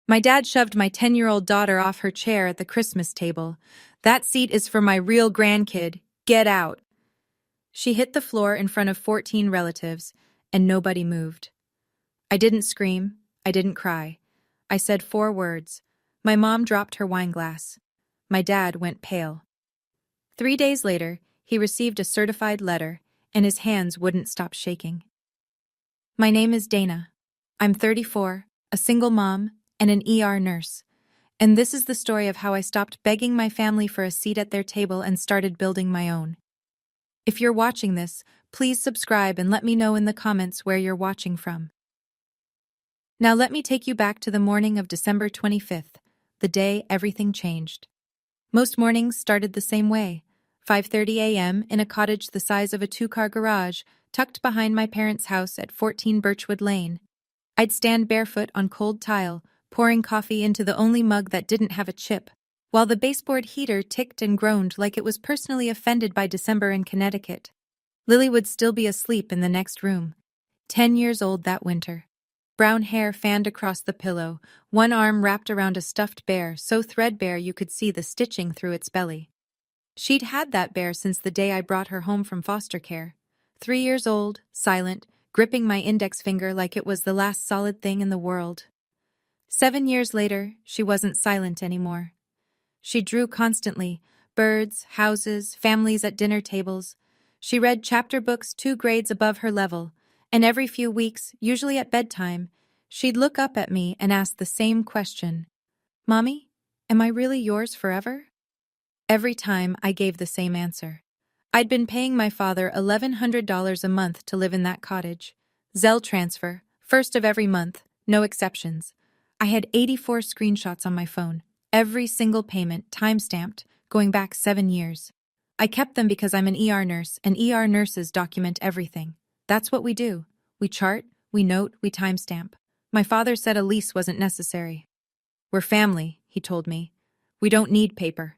My dad shoved my 10-year-old daughter off her chair at the Christmas table. That seat is for my real grandkid. Get out. She hit the floor in front of 14 relatives, and nobody moved. I didn't scream. I didn't cry. I said 4 words. My mom dropped her wine glass. My dad went pale. 3 days later, he received a certified letter, and his hands wouldn't stop shaking. My name is Dana. I'm 34, a single mom, and an ER nurse. And this is the story of how I stopped begging my family for a seat at their table and started building my own. If you're watching this, please subscribe and let me know in the comments where you're watching from. Now let me take you back to the morning of December 25th, the day everything changed. Most mornings started the same way, 5:30 a.m. in a cottage the size of a 2-car garage, tucked behind my parents' house at 14 Birchwood Lane. I'd stand barefoot on cold tile, pouring coffee into the only mug that didn't have a chip, while the baseboard heater ticked and groaned like it was personally offended by December in Connecticut. Lily would still be asleep in the next room, 10 years old that winter. Brown hair fanned across the pillow, one arm wrapped around a stuffed bear so threadbare you could see the stitching through its belly. She'd had that bear since the day I brought her home from foster care. 3 years old, silent, gripping my index finger like it was the last solid thing in the world. 7 years later, she wasn't silent anymore. She drew constantly, birds, houses, families at dinner tables. She read chapter books 2 grades above her level, and every few weeks, usually at bedtime, she'd look up at me and ask the same question. "Mommy, am I really yours forever?" Every time I gave the same answer. I'd been paying my father $1,100 a month to live in that cottage. Zelle transfer, first of every month, no exceptions. I had 84 screenshots on my phone, every single payment time-stamped, going back 7 years. I kept them because I'm an ER nurse, and ER nurses document everything. That's what we do. We chart, we note, we timestamp. My father said a lease wasn't necessary. "We're family," he told me. "We don't need paper."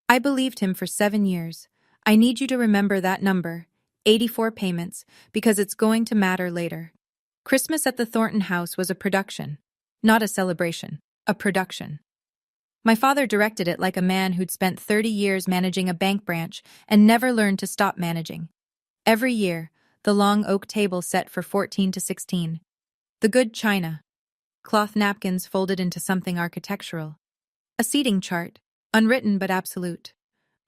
I believed him for 7 years. I need you to remember that number, 84 payments, because it's going to matter later. Christmas at the Thornton house was a production. Not a celebration, a production. My father directed it like a man who'd spent 30 years managing a bank branch and never learned to stop managing. Every year, the long oak table set for 14 to 16. The good china. Cloth napkins folded into something architectural. A seating chart, unwritten but absolute.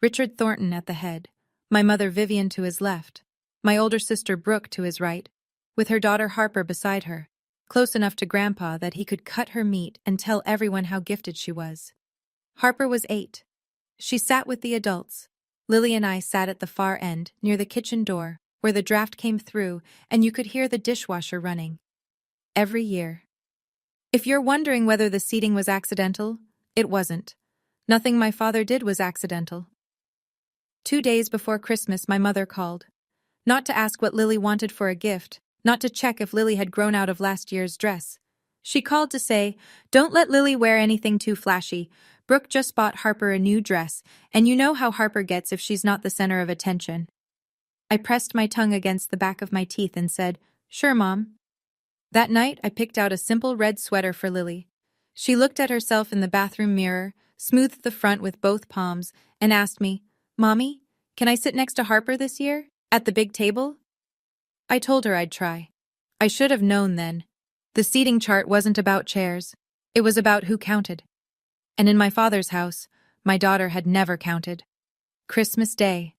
Richard Thornton at the head, my mother Vivian to his left, my older sister Brooke to his right, with her daughter Harper beside her, close enough to Grandpa that he could cut her meat and tell everyone how gifted she was. Harper was 8. She sat with the adults. Lily and I sat at the far end, near the kitchen door, where the draft came through and you could hear the dishwasher running. Every year. If you're wondering whether the seating was accidental, it wasn't. Nothing my father did was accidental. 2 days before Christmas, my mother called. Not to ask what Lily wanted for a gift, not to check if Lily had grown out of last year's dress. She called to say, "Don't let Lily wear anything too flashy. Brooke just bought Harper a new dress, and you know how Harper gets if she's not the center of attention." I pressed my tongue against the back of my teeth and said, "Sure, Mom." That night, I picked out a simple red sweater for Lily. She looked at herself in the bathroom mirror, smoothed the front with both palms, and asked me, "Mommy, can I sit next to Harper this year? At the big table?" I told her I'd try. I should have known then. The seating chart wasn't about chairs. It was about who counted. And in my father's house, my daughter had never counted. Christmas Day.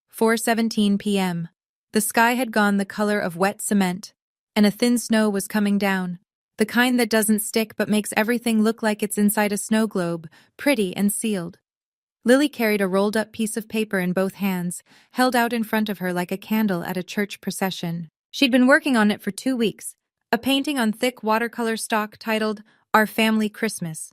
4:17 p.m. The sky had gone the color of wet cement, and a thin snow was coming down, the kind that doesn't stick but makes everything look like it's inside a snow globe, pretty and sealed. Lily carried a rolled-up piece of paper in both hands, held out in front of her like a candle at a church procession. She'd been working on it for 2 weeks, a painting on thick watercolor stock titled, "Our Family Christmas."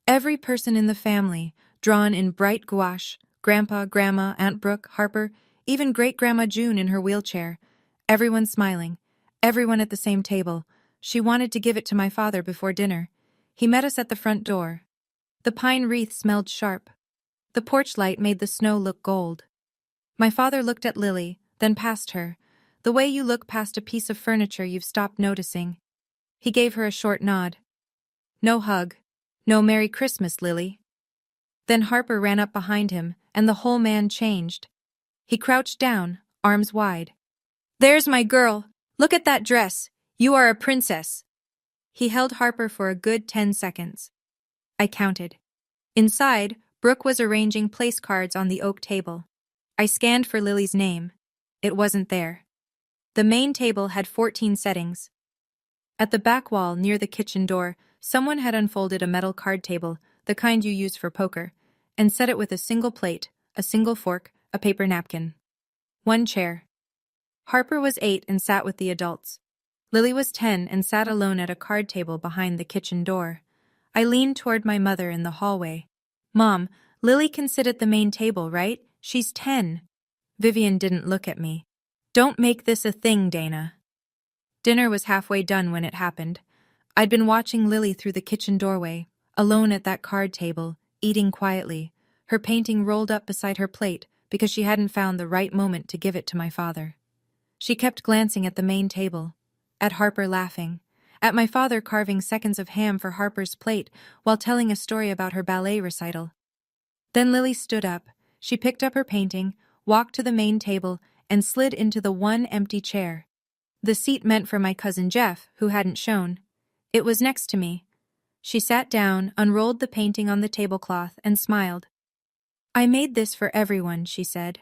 Every person in the family, drawn in bright gouache, Grandpa, Grandma, Aunt Brooke, Harper, even Great-Grandma June in her wheelchair. Everyone smiling, everyone at the same table. She wanted to give it to my father before dinner. He met us at the front door. The pine wreath smelled sharp. The porch light made the snow look gold. My father looked at Lily, then past her, the way you look past a piece of furniture you've stopped noticing. He gave her a short nod. No hug. No Merry Christmas, Lily. Then Harper ran up behind him, and the whole man changed. He crouched down, arms wide. There's my girl. Look at that dress. You are a princess. He held Harper for a good 10 seconds. I counted. Inside, Brooke was arranging place cards on the oak table. I scanned for Lily's name. It wasn't there. The main table had 14 settings. At the back wall, near the kitchen door, someone had unfolded a metal card table, the kind you use for poker, and set it with a single plate, a single fork, a paper napkin. One chair. Harper was 8 and sat with the adults. Lily was 10 and sat alone at a card table behind the kitchen door. I leaned toward my mother in the hallway. Mom, Lily can sit at the main table, right? She's 10. Vivian didn't look at me. Don't make this a thing, Dana. Dinner was halfway done when it happened. I'd been watching Lily through the kitchen doorway, alone at that card table, eating quietly, her painting rolled up beside her plate because she hadn't found the right moment to give it to my father. She kept glancing at the main table, at Harper laughing, at my father carving seconds of ham for Harper's plate while telling a story about her ballet recital. Then Lily stood up. She picked up her painting, walked to the main table, and slid into the one empty chair. The seat meant for my cousin Jeff, who hadn't shown. It was next to me. She sat down, unrolled the painting on the tablecloth, and smiled. I made this for everyone, she said.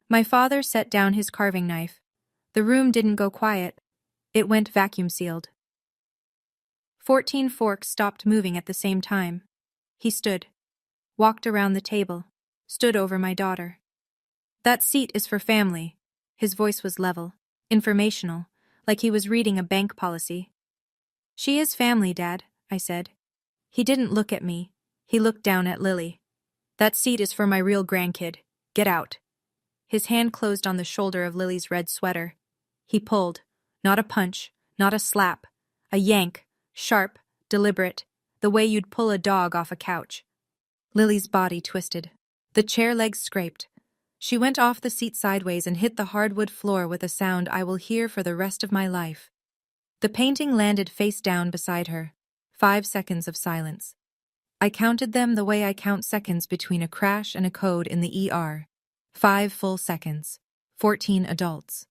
My father set down his carving knife. The room didn't go quiet. It went vacuum-sealed. 14 forks stopped moving at the same time. He stood, walked around the table, stood over my daughter. That seat is for family. His voice was level, informational, like he was reading a bank policy. She is family, Dad, I said. He didn't look at me. He looked down at Lily. That seat is for my real grandkid. Get out. His hand closed on the shoulder of Lily's red sweater. He pulled. Not a punch, not a slap. A yank, sharp, deliberate, the way you'd pull a dog off a couch. Lily's body twisted. The chair legs scraped. She went off the seat sideways and hit the hardwood floor with a sound I will hear for the rest of my life. The painting landed face down beside her. 5 seconds of silence. I counted them the way I count seconds between a crash and a code in the ER. 5 full seconds. 14 adults.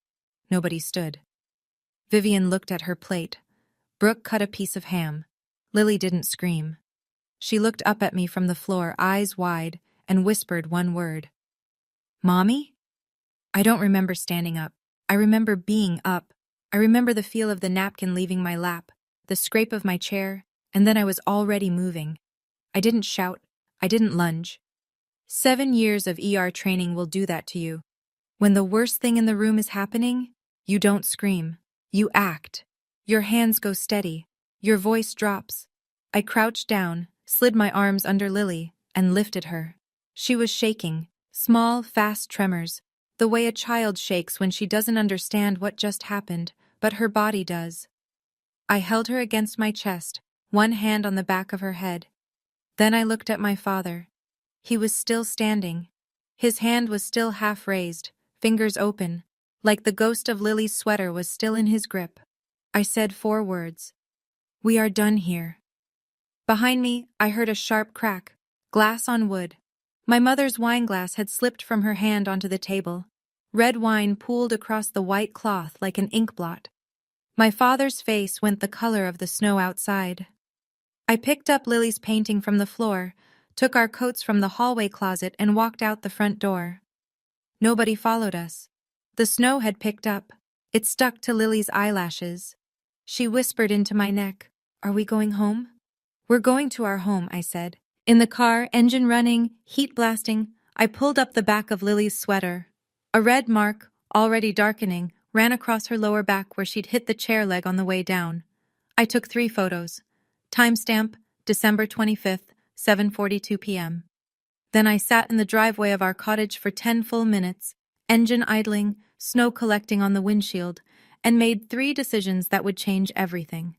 Nobody stood. Vivian looked at her plate. Brooke cut a piece of ham. Lily didn't scream. She looked up at me from the floor, eyes wide, and whispered one word. Mommy? I don't remember standing up. I remember being up. I remember the feel of the napkin leaving my lap, the scrape of my chair, and then I was already moving. I didn't shout. I didn't lunge. 7 years of ER training will do that to you. When the worst thing in the room is happening, you don't scream. You act. Your hands go steady. Your voice drops. I crouched down, slid my arms under Lily, and lifted her. She was shaking, small, fast tremors, the way a child shakes when she doesn't understand what just happened, but her body does. I held her against my chest, one hand on the back of her head. Then I looked at my father. He was still standing. His hand was still half raised, fingers open, like the ghost of Lily's sweater was still in his grip. I said 4 words. We are done here. Behind me, I heard a sharp crack, glass on wood. My mother's wine glass had slipped from her hand onto the table. Red wine pooled across the white cloth like an ink blot. My father's face went the color of the snow outside. I picked up Lily's painting from the floor, took our coats from the hallway closet, and walked out the front door. Nobody followed us. The snow had picked up. It stuck to Lily's eyelashes. She whispered into my neck, "Are we going home?" "We're going to our home," I said. In the car, engine running, heat blasting, I pulled up the back of Lily's sweater. A red mark, already darkening, ran across her lower back where she'd hit the chair leg on the way down. I took 3 photos. Timestamp, December 25th, 7:42 p.m. Then I sat in the driveway of our cottage for 10 full minutes, engine idling, snow collecting on the windshield, and made 3 decisions that would change everything.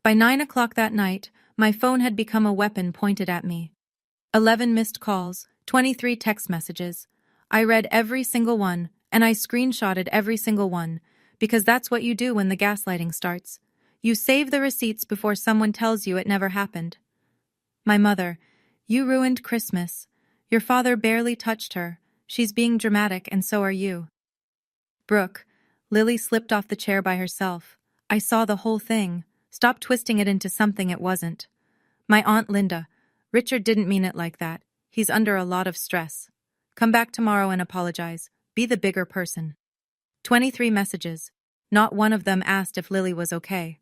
By 9 o'clock that night, my phone had become a weapon pointed at me. 11 missed calls, 23 text messages. I read every single one, and I screenshotted every single one, because that's what you do when the gaslighting starts. You save the receipts before someone tells you it never happened. My mother, you ruined Christmas. Your father barely touched her. She's being dramatic, and so are you. Brooke, Lily slipped off the chair by herself. I saw the whole thing. Stop twisting it into something it wasn't. My Aunt Linda, Richard didn't mean it like that. He's under a lot of stress. Come back tomorrow and apologize. Be the bigger person. 23 messages. Not one of them asked if Lily was okay.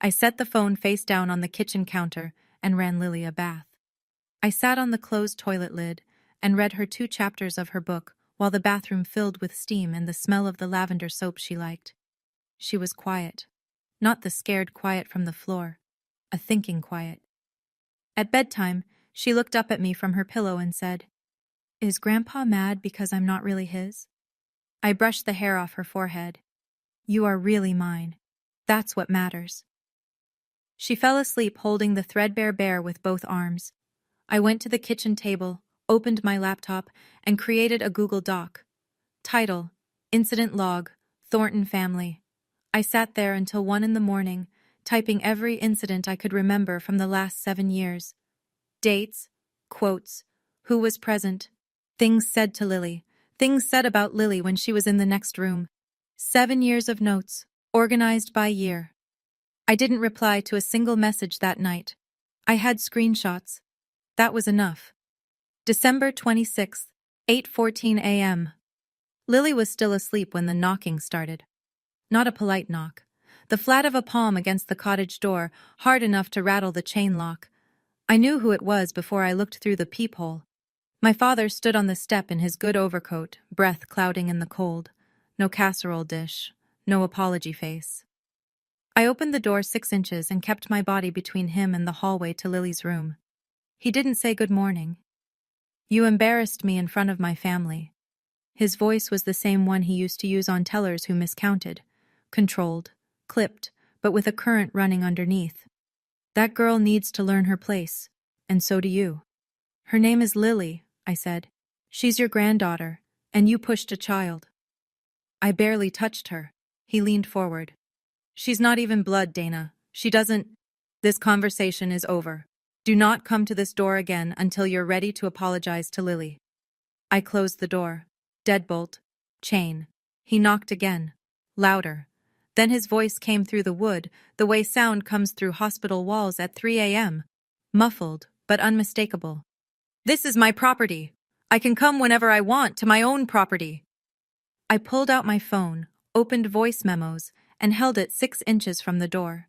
I set the phone face down on the kitchen counter and ran Lily a bath. I sat on the closed toilet lid and read her 2 chapters of her book while the bathroom filled with steam and the smell of the lavender soap she liked. She was quiet. Not the scared quiet from the floor. A thinking quiet. At bedtime, she looked up at me from her pillow and said, "Is Grandpa mad because I'm not really his?" I brushed the hair off her forehead. "You are really mine. That's what matters." She fell asleep holding the threadbare bear with both arms. I went to the kitchen table, opened my laptop, and created a Google Doc. Title: Incident Log, Thornton Family. I sat there until 1 in the morning, typing every incident I could remember from the last 7 years. Dates, quotes, who was present, things said to Lily, things said about Lily when she was in the next room. 7 years of notes, organized by year. I didn't reply to a single message that night. I had screenshots. That was enough. December 26th, 8:14 a.m. Lily was still asleep when the knocking started. Not a polite knock. The flat of a palm against the cottage door, hard enough to rattle the chain lock. I knew who it was before I looked through the peephole. My father stood on the step in his good overcoat, breath clouding in the cold. No casserole dish, no apology face. I opened the door 6 inches and kept my body between him and the hallway to Lily's room. He didn't say good morning. "You embarrassed me in front of my family." His voice was the same one he used to use on tellers who miscounted. Controlled, clipped, but with a current running underneath. "That girl needs to learn her place, and so do you." "Her name is Lily," I said. "She's your granddaughter, and you pushed a child." "I barely touched her." He leaned forward. "She's not even blood, Dana. She doesn't—" "This conversation is over. Do not come to this door again until you're ready to apologize to Lily." I closed the door. Deadbolt. Chain. He knocked again. Louder. Then his voice came through the wood, the way sound comes through hospital walls at 3 a.m. Muffled, but unmistakable. "This is my property. I can come whenever I want to my own property." I pulled out my phone, opened voice memos, and held it 6 inches from the door.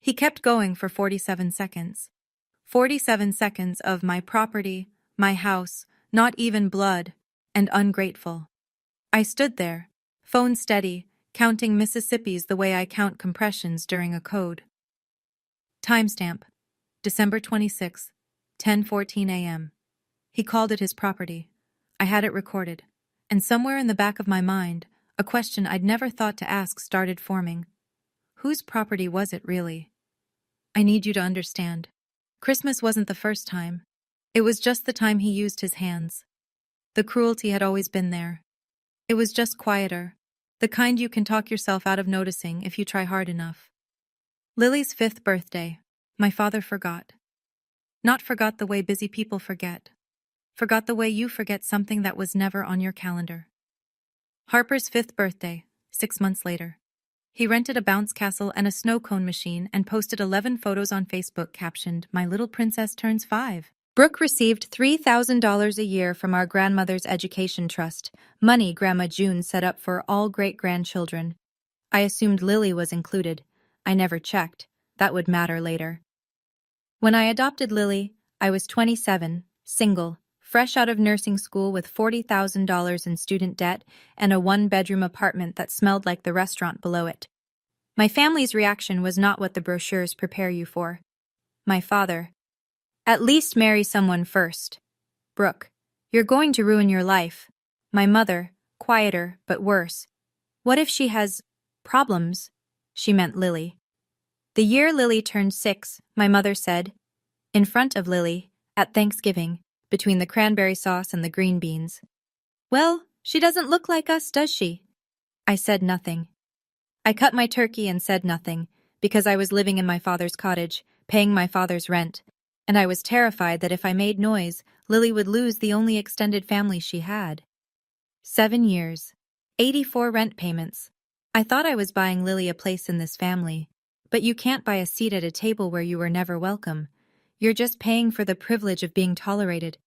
He kept going for 47 seconds. 47 seconds of my property, my house, not even blood, and ungrateful. I stood there, phone steady, counting Mississippis the way I count compressions during a code. Timestamp: December 26, 10:14 a.m. He called it his property. I had it recorded. And somewhere in the back of my mind, a question I'd never thought to ask started forming. Whose property was it, really? I need you to understand. Christmas wasn't the first time. It was just the time he used his hands. The cruelty had always been there. It was just quieter. The kind you can talk yourself out of noticing if you try hard enough. Lily's 5th birthday. My father forgot. Not forgot the way busy people forget. Forgot the way you forget something that was never on your calendar. Harper's 5th birthday, 6 months later. He rented a bounce castle and a snow cone machine and posted 11 photos on Facebook captioned, "My little princess turns 5. Brooke received $3,000 a year from our grandmother's education trust, money Grandma June set up for all great-grandchildren. I assumed Lily was included. I never checked. That would matter later. When I adopted Lily, I was 27, single, fresh out of nursing school with $40,000 in student debt and a 1-bedroom apartment that smelled like the restaurant below it. My family's reaction was not what the brochures prepare you for. My father: "At least marry someone first. Brooke, you're going to ruin your life." My mother, quieter but worse: "What if she has problems?" She meant Lily. The year Lily turned 6, my mother said, in front of Lily, at Thanksgiving, between the cranberry sauce and the green beans, "Well, she doesn't look like us, does she?" I said nothing. I cut my turkey and said nothing, because I was living in my father's cottage, paying my father's rent, and I was terrified that if I made noise, Lily would lose the only extended family she had. 7 years. 84 rent payments. I thought I was buying Lily a place in this family, but you can't buy a seat at a table where you were never welcome. You're just paying for the privilege of being tolerated.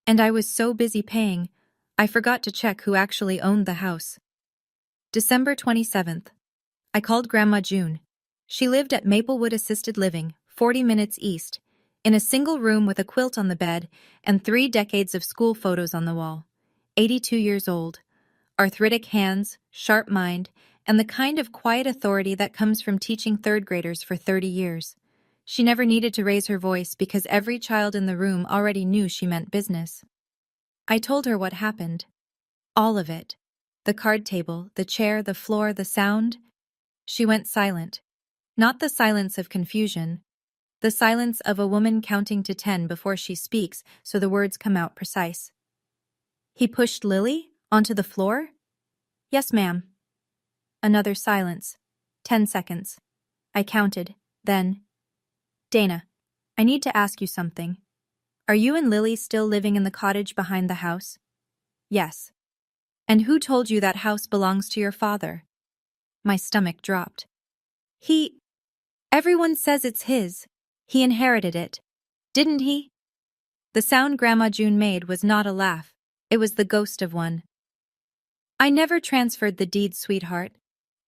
And I was so busy paying, I forgot to check who actually owned the house. December 27th. I called Grandma June. She lived at Maplewood Assisted Living, 40 minutes east, in a single room with a quilt on the bed and 3 decades of school photos on the wall. 82 years old. Arthritic hands, sharp mind, and the kind of quiet authority that comes from teaching third graders for 30 years. She never needed to raise her voice because every child in the room already knew she meant business. I told her what happened. All of it. The card table, the chair, the floor, the sound. She went silent. Not the silence of confusion. The silence of a woman counting to 10 before she speaks so the words come out precise. He pushed Lily onto the floor? Yes, ma'am. Another silence. 10 seconds. I counted. Then, Dana, I need to ask you something. Are you and Lily still living in the cottage behind the house? Yes. And who told you that house belongs to your father? My stomach dropped. Everyone says it's his. He inherited it. Didn't he? The sound Grandma June made was not a laugh. It was the ghost of one. I never transferred the deed, sweetheart.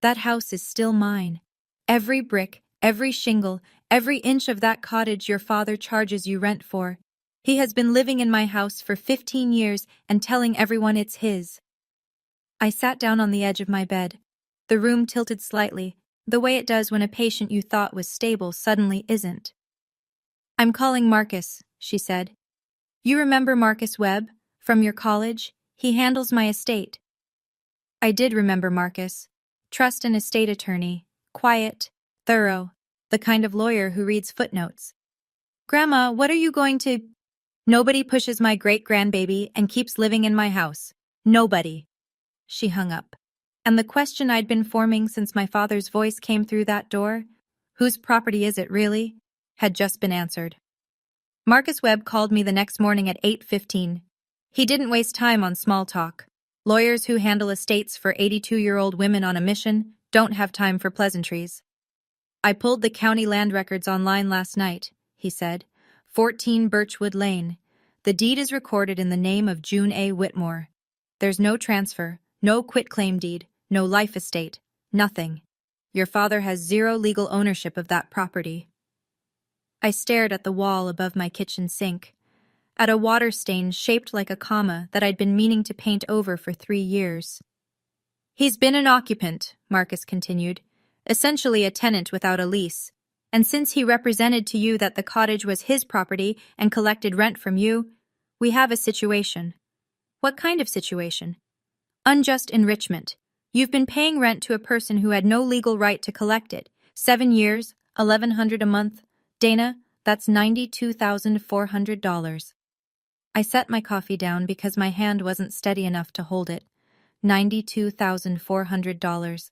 That house is still mine. Every brick, every shingle, every inch of that cottage your father charges you rent for. He has been living in my house for 15 years and telling everyone it's his. I sat down on the edge of my bed. The room tilted slightly, the way it does when a patient you thought was stable suddenly isn't. I'm calling Marcus, she said. You remember Marcus Webb, from your college? He handles my estate. I did remember Marcus. Trust and estate attorney, quiet, thorough, the kind of lawyer who reads footnotes. Grandma, what are you going to... Nobody pushes my great-grandbaby and keeps living in my house. Nobody. She hung up. And the question I'd been forming since my father's voice came through that door, whose property is it really, had just been answered. Marcus Webb called me the next morning at 8:15. He didn't waste time on small talk. Lawyers who handle estates for 82-year-old women on a mission don't have time for pleasantries. I pulled the county land records online last night, he said. 14 Birchwood Lane. The deed is recorded in the name of June A. Whitmore. There's no transfer, no quitclaim deed, no life estate, nothing. Your father has zero legal ownership of that property. I stared at the wall above my kitchen sink, at a water stain shaped like a comma that I'd been meaning to paint over for 3 years. He's been an occupant, Marcus continued, essentially a tenant without a lease. And since he represented to you that the cottage was his property and collected rent from you, we have a situation. What kind of situation? Unjust enrichment. You've been paying rent to a person who had no legal right to collect it. 7 years, $1,100 a month. Dana, that's $92,400. I set my coffee down because my hand wasn't steady enough to hold it. $92,400.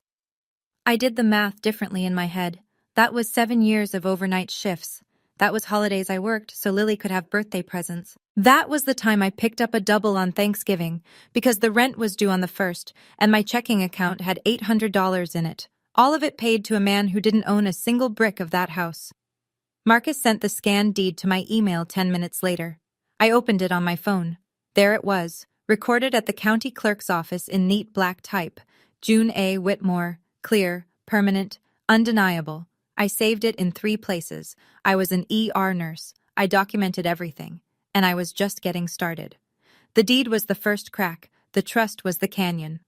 I did the math differently in my head. That was 7 years of overnight shifts. That was holidays I worked so Lily could have birthday presents. That was the time I picked up a double on Thanksgiving because the rent was due on the 1st and my checking account had $800 in it, all of it paid to a man who didn't own a single brick of that house. Marcus sent the scanned deed to my email 10 minutes later. I opened it on my phone. There it was, recorded at the county clerk's office in neat black type. June A. Whitmore, clear, permanent, undeniable. I saved it in 3 places. I was an ER nurse. I documented everything. And I was just getting started. The deed was the first crack. The trust was the canyon.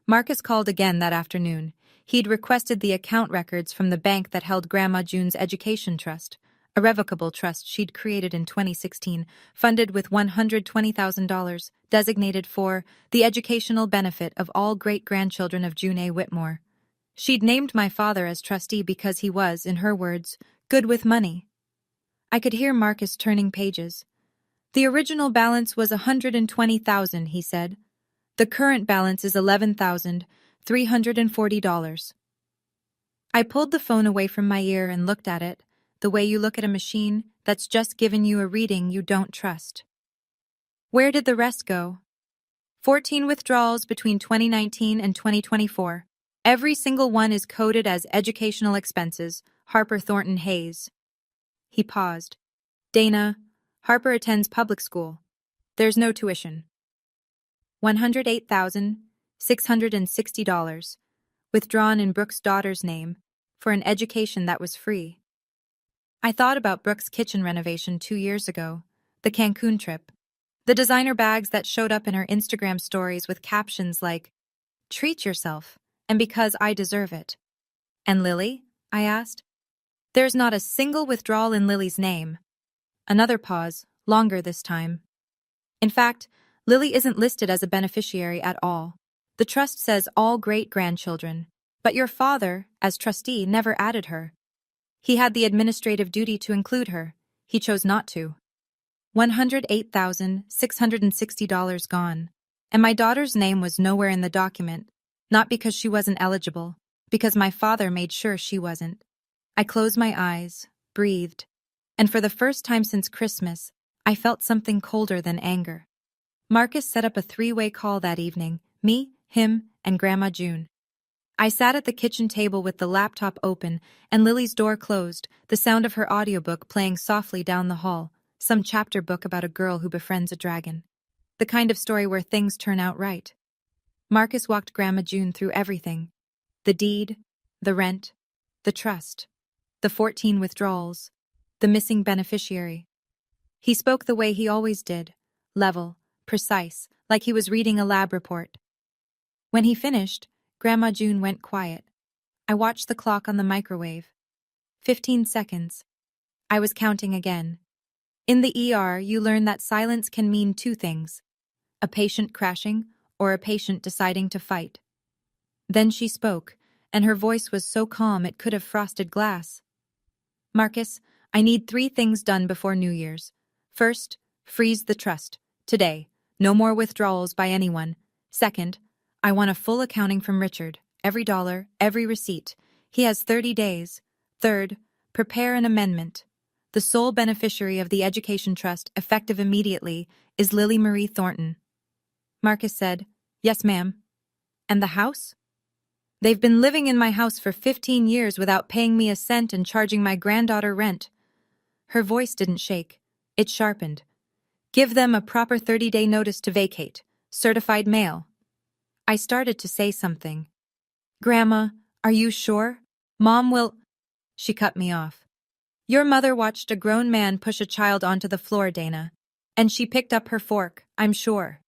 Marcus called again that afternoon. He'd requested the account records from the bank that held Grandma June's education trust, a revocable trust she'd created in 2016, funded with $120,000, designated for the educational benefit of all great-grandchildren of June A. Whitmore. She'd named my father as trustee because he was, in her words, good with money. I could hear Marcus turning pages. The original balance was $120,000, he said. The current balance is $11,340. I pulled the phone away from my ear and looked at it, the way you look at a machine that's just given you a reading you don't trust. Where did the rest go? 14 withdrawals between 2019 and 2024. Every single one is coded as educational expenses, Harper Thornton Hayes. He paused. Dana, Harper attends public school. There's no tuition. $108,660, withdrawn in Brooke's daughter's name, for an education that was free. I thought about Brooke's kitchen renovation 2 years ago, the Cancun trip. The designer bags that showed up in her Instagram stories with captions like, "Treat yourself, and because I deserve it." And Lily? I asked. There's not a single withdrawal in Lily's name. Another pause, longer this time. In fact, Lily isn't listed as a beneficiary at all. The trust says all great-grandchildren, but your father, as trustee, never added her. He had the administrative duty to include her. He chose not to. $108,660 gone. And my daughter's name was nowhere in the document, not because she wasn't eligible, because my father made sure she wasn't. I closed my eyes, breathed, and for the first time since Christmas, I felt something colder than anger. Marcus set up a 3-way call that evening, me, him, and Grandma June. I sat at the kitchen table with the laptop open and Lily's door closed, the sound of her audiobook playing softly down the hall, some chapter book about a girl who befriends a dragon. The kind of story where things turn out right. Marcus walked Grandma June through everything. The deed, the rent, the trust, the 14 withdrawals, the missing beneficiary. He spoke the way he always did, level, precise, like he was reading a lab report. When he finished, Grandma June went quiet. I watched the clock on the microwave. 15 seconds. I was counting again. In the ER, you learn that silence can mean 2 things: a patient crashing or a patient deciding to fight. Then she spoke, and her voice was so calm it could have frosted glass. Marcus, I need 3 things done before New Year's. First, freeze the trust. Today. No more withdrawals by anyone. Second, I want a full accounting from Richard. Every dollar, every receipt. He has 30 days. Third, prepare an amendment. The sole beneficiary of the Education Trust, effective immediately, is Lily Marie Thornton. Marcus said, Yes, ma'am. And the house? They've been living in my house for 15 years without paying me a cent and charging my granddaughter rent. Her voice didn't shake. It sharpened. Give them a proper 30-day notice to vacate. Certified mail. I started to say something. Grandma, are you sure? Mom will... She cut me off. Your mother watched a grown man push a child onto the floor, Dana. And she picked up her fork, I'm sure.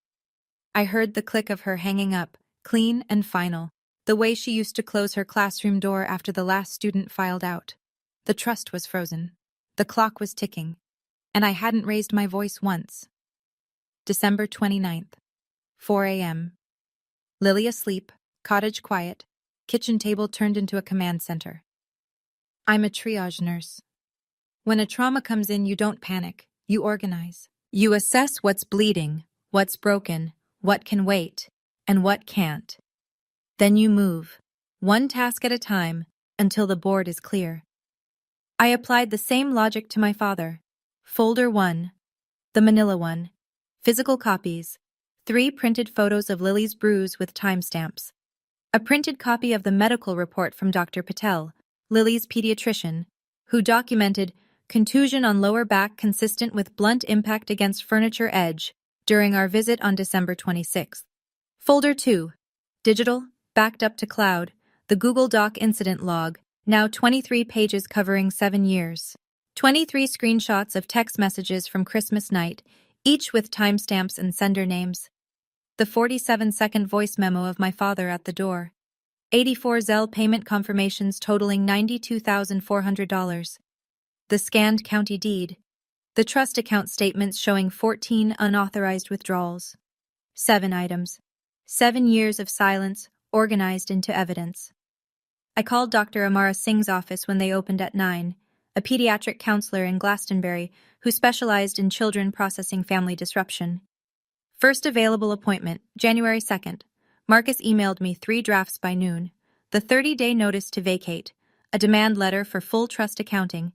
I heard the click of her hanging up, clean and final, the way she used to close her classroom door after the last student filed out. The trust was frozen. The clock was ticking. And I hadn't raised my voice once. December 29th, 4 a.m. Lily asleep, cottage quiet, kitchen table turned into a command center. I'm a triage nurse. When a trauma comes in, you don't panic, you organize. You assess what's bleeding, what's broken, what can wait, and what can't. Then you move, one task at a time, until the board is clear. I applied the same logic to my father. Folder 1, the manila one, physical copies, 3 printed photos of Lily's bruise with timestamps, a printed copy of the medical report from Dr. Patel, Lily's pediatrician, who documented contusion on lower back consistent with blunt impact against furniture edge during our visit on December 26th. Folder 2, digital, backed up to cloud, the Google Doc incident log, now 23 pages covering 7 years. 23 screenshots of text messages from Christmas night, each with timestamps and sender names. The 47-second voice memo of my father at the door. 84 Zelle payment confirmations totaling $92,400. The scanned county deed. The trust account statements showing 14 unauthorized withdrawals. 7 items. 7 years of silence, organized into evidence. I called Dr. Amara Singh's office when they opened at 9, a pediatric counselor in Glastonbury who specialized in children processing family disruption. First available appointment, January 2nd. Marcus emailed me 3 drafts by noon. The 30-day notice to vacate, a demand letter for full trust accounting,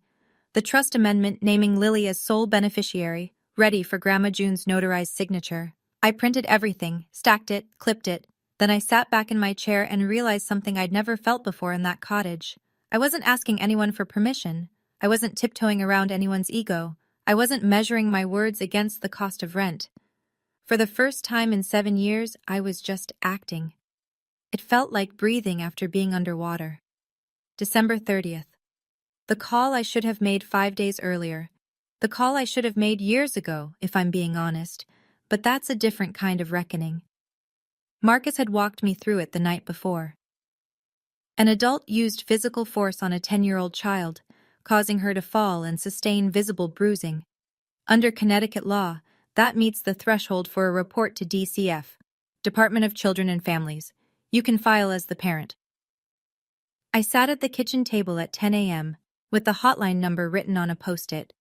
the trust amendment naming Lily as sole beneficiary, ready for Grandma June's notarized signature. I printed everything, stacked it, clipped it. Then I sat back in my chair and realized something I'd never felt before in that cottage. I wasn't asking anyone for permission. I wasn't tiptoeing around anyone's ego. I wasn't measuring my words against the cost of rent. For the first time in 7 years, I was just acting. It felt like breathing after being underwater. December 30th. The call I should have made 5 days earlier. The call I should have made years ago, if I'm being honest. But that's a different kind of reckoning. Marcus had walked me through it the night before. An adult used physical force on a 10-year-old child, causing her to fall and sustain visible bruising. Under Connecticut law, that meets the threshold for a report to DCF, Department of Children and Families. You can file as the parent. I sat at the kitchen table at 10 a.m., with the hotline number written on a post-it.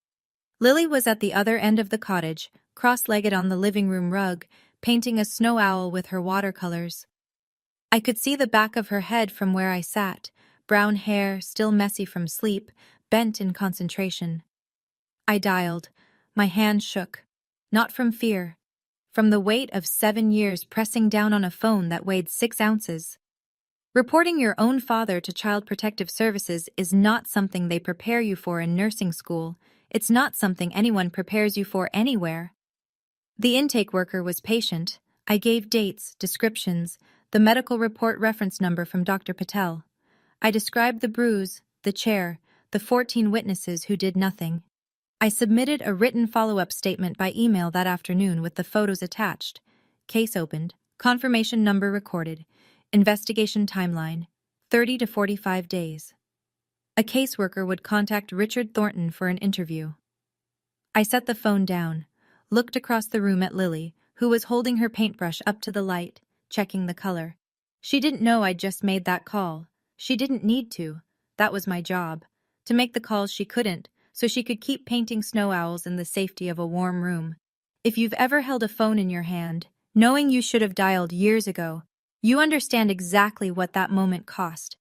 Lily was at the other end of the cottage, cross-legged on the living room rug, painting a snow owl with her watercolors. I could see the back of her head from where I sat, brown hair, still messy from sleep, bent in concentration. I dialed. My hand shook. Not from fear. From the weight of 7 years pressing down on a phone that weighed 6 ounces. Reporting your own father to Child Protective Services is not something they prepare you for in nursing school. It's not something anyone prepares you for anywhere. The intake worker was patient. I gave dates, descriptions, the medical report reference number from Dr. Patel. I described the bruise, the chair, the 14 witnesses who did nothing. I submitted a written follow-up statement by email that afternoon with the photos attached. Case opened, confirmation number recorded, investigation timeline, 30 to 45 days. A caseworker would contact Richard Thornton for an interview. I set the phone down, looked across the room at Lily, who was holding her paintbrush up to the light, checking the color. She didn't know I'd just made that call. She didn't need to. That was my job. To make the calls she couldn't, so she could keep painting snow owls in the safety of a warm room. If you've ever held a phone in your hand, knowing you should have dialed years ago, you understand exactly what that moment cost.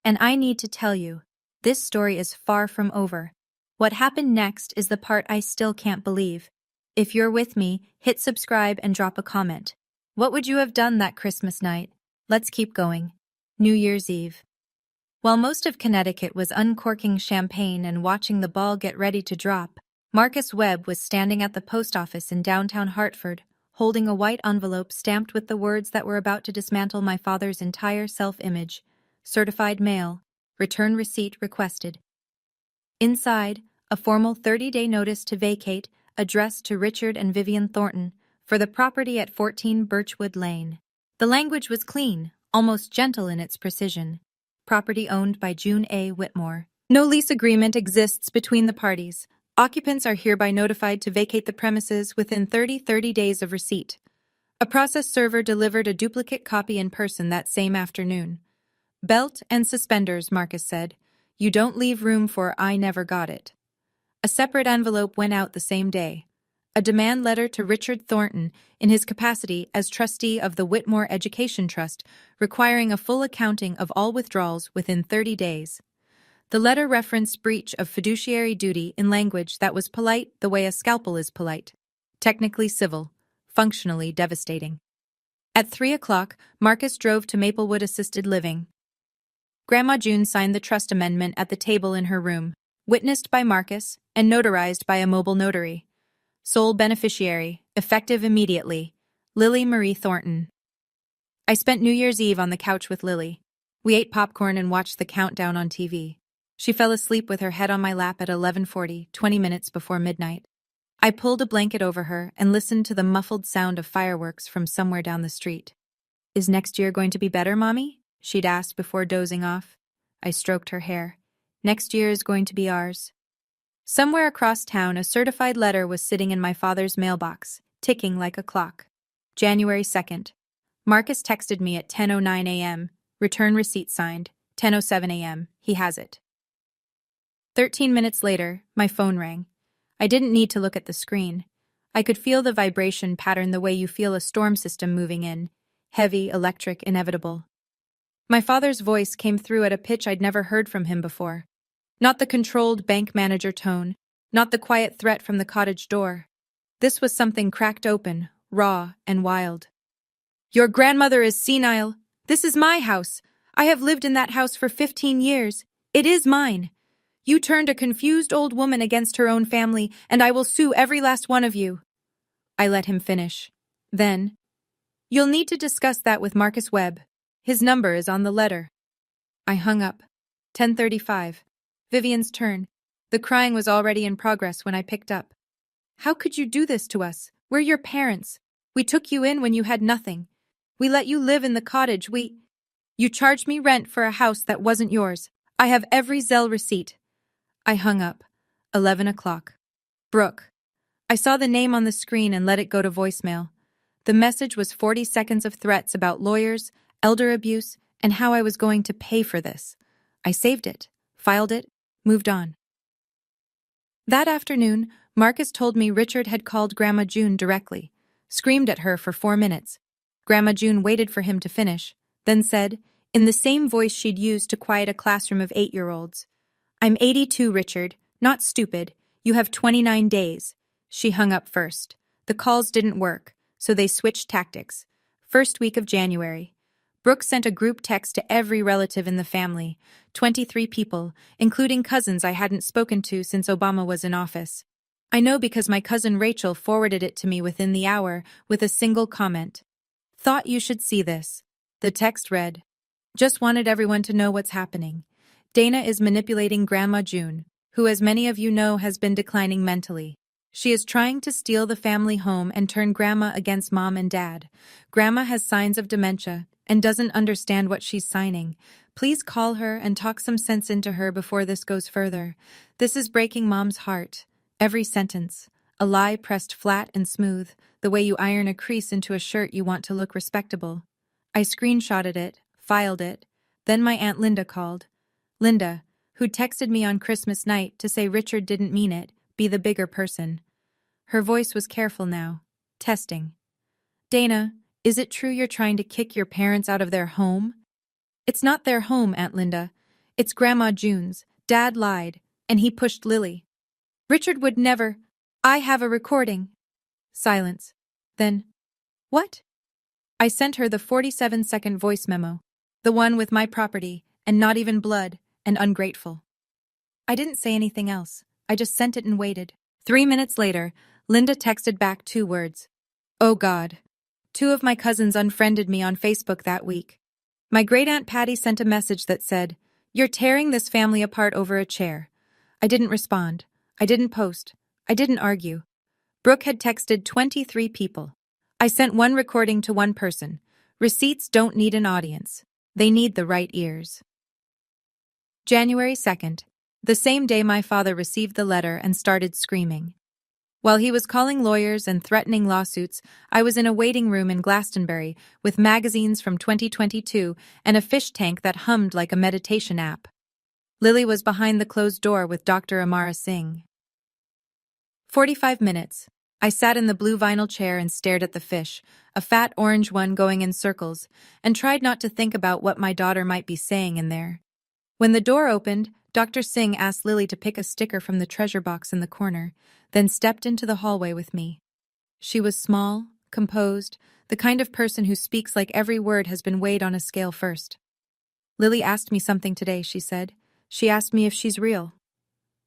And I need to tell you, this story is far from over. What happened next is the part I still can't believe. If you're with me, hit subscribe and drop a comment. What would you have done that Christmas night? Let's keep going. New Year's Eve. While most of Connecticut was uncorking champagne and watching the ball get ready to drop, Marcus Webb was standing at the post office in downtown Hartford, holding a white envelope stamped with the words that were about to dismantle my father's entire self-image. Certified mail. Return receipt requested. Inside, a formal 30-day notice to vacate, addressed to Richard and Vivian Thornton, for the property at 14 Birchwood Lane. The language was clean, almost gentle in its precision. Property owned by June A. Whitmore. No lease agreement exists between the parties. Occupants are hereby notified to vacate the premises within 30 days of receipt. A process server delivered a duplicate copy in person that same afternoon. Belt and suspenders, Marcus said. You don't leave room for I never got it. A separate envelope went out the same day. A demand letter to Richard Thornton in his capacity as trustee of the Whitmore Education Trust, requiring a full accounting of all withdrawals within 30 days. The letter referenced breach of fiduciary duty in language that was polite the way a scalpel is polite. Technically civil, functionally devastating. At 3 o'clock, Marcus drove to Maplewood Assisted Living. Grandma June signed the trust amendment at the table in her room, witnessed by Marcus and notarized by a mobile notary. Sole beneficiary, effective immediately, Lily Marie Thornton. I spent New Year's Eve on the couch with Lily. We ate popcorn and watched the countdown on TV. She fell asleep with her head on my lap at 11:40, 20 minutes before midnight. I pulled a blanket over her and listened to the muffled sound of fireworks from somewhere down the street. Is next year going to be better, Mommy? She'd asked before dozing off. I stroked her hair. Next year is going to be ours. Somewhere across town, a certified letter was sitting in my father's mailbox, ticking like a clock. January 2nd. Marcus texted me at 10:09 a.m. Return receipt signed. 10:07 a.m. He has it. 13 minutes later, my phone rang. I didn't need to look at the screen. I could feel the vibration pattern the way you feel a storm system moving in. Heavy, electric, inevitable. My father's voice came through at a pitch I'd never heard from him before. Not the controlled bank manager tone, not the quiet threat from the cottage door. This was something cracked open, raw, and wild. Your grandmother is senile. This is my house. I have lived in that house for 15 years. It is mine. You turned a confused old woman against her own family, and I will sue every last one of you. I let him finish. Then, you'll need to discuss that with Marcus Webb. His number is on the letter. I hung up. 10:35. Vivian's turn. The crying was already in progress when I picked up. How could you do this to us? We're your parents. We took you in when you had nothing. We let you live in the cottage. You charged me rent for a house that wasn't yours. I have every Zelle receipt. I hung up. 11 o'clock. Brooke. I saw the name on the screen and let it go to voicemail. The message was 40 seconds of threats about lawyers, elder abuse, and how I was going to pay for this. I saved it, filed it, moved on. That afternoon, Marcus told me Richard had called Grandma June directly, screamed at her for 4 minutes. Grandma June waited for him to finish, then said, in the same voice she'd used to quiet a classroom of 8-year-olds, I'm 82, Richard, not stupid. You have 29 days. She hung up first. The calls didn't work, so they switched tactics. First week of January. Brooke sent a group text to every relative in the family, 23 people, including cousins I hadn't spoken to since Obama was in office. I know because my cousin Rachel forwarded it to me within the hour with a single comment. Thought you should see this. The text read, just wanted everyone to know what's happening. Dana is manipulating Grandma June, who, as many of you know, has been declining mentally. She is trying to steal the family home and turn Grandma against Mom and Dad. Grandma has signs of dementia and doesn't understand what she's signing. Please call her and talk some sense into her before this goes further. This is breaking Mom's heart. Every sentence. A lie pressed flat and smooth, the way you iron a crease into a shirt you want to look respectable. I screenshotted it, filed it. Then my Aunt Linda called. Linda, who texted me on Christmas night to say Richard didn't mean it, be the bigger person. Her voice was careful now. Testing. Dana, is it true you're trying to kick your parents out of their home? It's not their home, Aunt Linda. It's Grandma June's. Dad lied, and he pushed Lily. Richard would never. I have a recording. Silence. Then, what? I sent her the 47-second voice memo. The one with my property, and not even blood, and ungrateful. I didn't say anything else. I just sent it and waited. 3 minutes later, Linda texted back 2 words. Oh God. 2 of my cousins unfriended me on Facebook that week. My great-aunt Patty sent a message that said, you're tearing this family apart over a chair. I didn't respond. I didn't post. I didn't argue. Brooke had texted 23 people. I sent 1 recording to 1 person. Receipts don't need an audience. They need the right ears. January 2nd. The same day my father received the letter and started screaming. While he was calling lawyers and threatening lawsuits, I was in a waiting room in Glastonbury with magazines from 2022 and a fish tank that hummed like a meditation app. Lily was behind the closed door with Dr. Amara Singh. 45 minutes. I sat in the blue vinyl chair and stared at the fish, a fat orange one going in circles, and tried not to think about what my daughter might be saying in there. When the door opened, Dr. Singh asked Lily to pick a sticker from the treasure box in the corner, then stepped into the hallway with me. She was small, composed, the kind of person who speaks like every word has been weighed on a scale first. Lily asked me something today, she said. She asked me if she's real.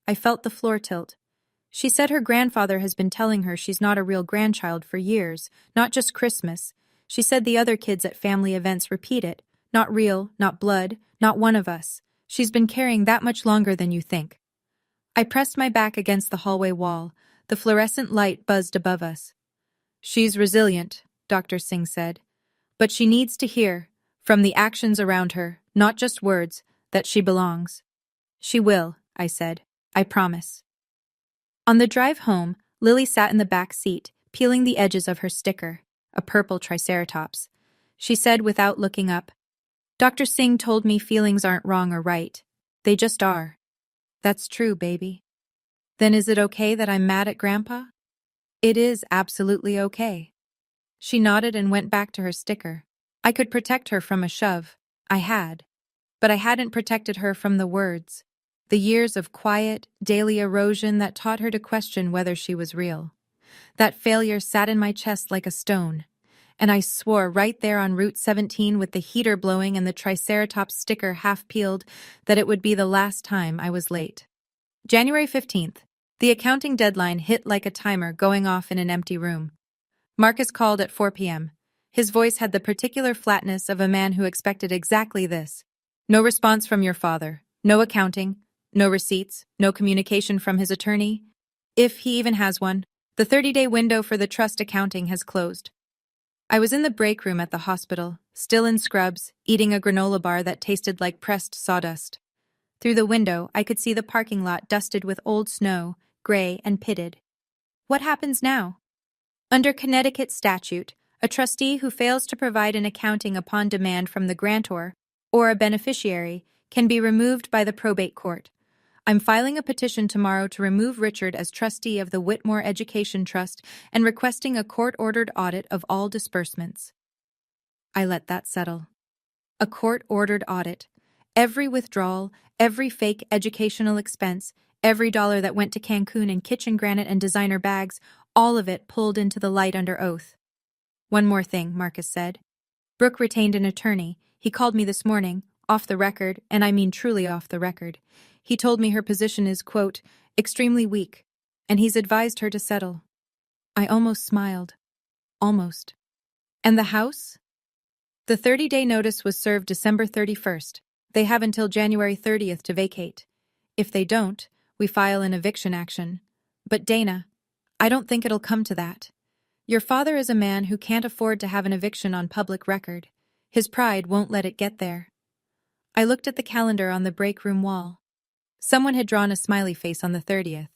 I felt the floor tilt. She said her grandfather has been telling her she's not a real grandchild for years, not just Christmas. She said the other kids at family events repeat it. Not real, not blood, not one of us. She's been carrying that much longer than you think. I pressed my back against the hallway wall. The fluorescent light buzzed above us. She's resilient, Dr. Singh said. But she needs to hear, from the actions around her, not just words, that she belongs. She will, I said. I promise. On the drive home, Lily sat in the back seat, peeling the edges of her sticker, a purple triceratops. She said without looking up, Dr. Singh told me feelings aren't wrong or right. They just are. That's true, baby. Then is it okay that I'm mad at Grandpa? It is absolutely okay. She nodded and went back to her sticker. I could protect her from a shove. I had. But I hadn't protected her from the words. The years of quiet, daily erosion that taught her to question whether she was real. That failure sat in my chest like a stone. And I swore right there on Route 17 with the heater blowing and the Triceratops sticker half peeled that it would be the last time I was late. January 15th. The accounting deadline hit like a timer going off in an empty room. Marcus called at 4 p.m. His voice had the particular flatness of a man who expected exactly this. No response from your father. No accounting. No receipts. No communication from his attorney. If he even has one. The 30-day window for the trust accounting has closed. I was in the break room at the hospital, still in scrubs, eating a granola bar that tasted like pressed sawdust. Through the window, I could see the parking lot dusted with old snow, gray and pitted. What happens now? Under Connecticut statute, a trustee who fails to provide an accounting upon demand from the grantor or a beneficiary can be removed by the probate court. I'm filing a petition tomorrow to remove Richard as trustee of the Whitmore Education Trust and requesting a court-ordered audit of all disbursements. I let that settle. A court-ordered audit. Every withdrawal, every fake educational expense, every dollar that went to Cancun and kitchen granite and designer bags, all of it pulled into the light under oath. One more thing, Marcus said. Brooke retained an attorney. He called me this morning, off the record, and I mean truly off the record. He told me her position is, quote, extremely weak, and he's advised her to settle. I almost smiled. Almost. And the house? The 30-day notice was served December 31st. They have until January 30th to vacate. If they don't, we file an eviction action. But Dana, I don't think it'll come to that. Your father is a man who can't afford to have an eviction on public record. His pride won't let it get there. I looked at the calendar on the break room wall. Someone had drawn a smiley face on the 30th.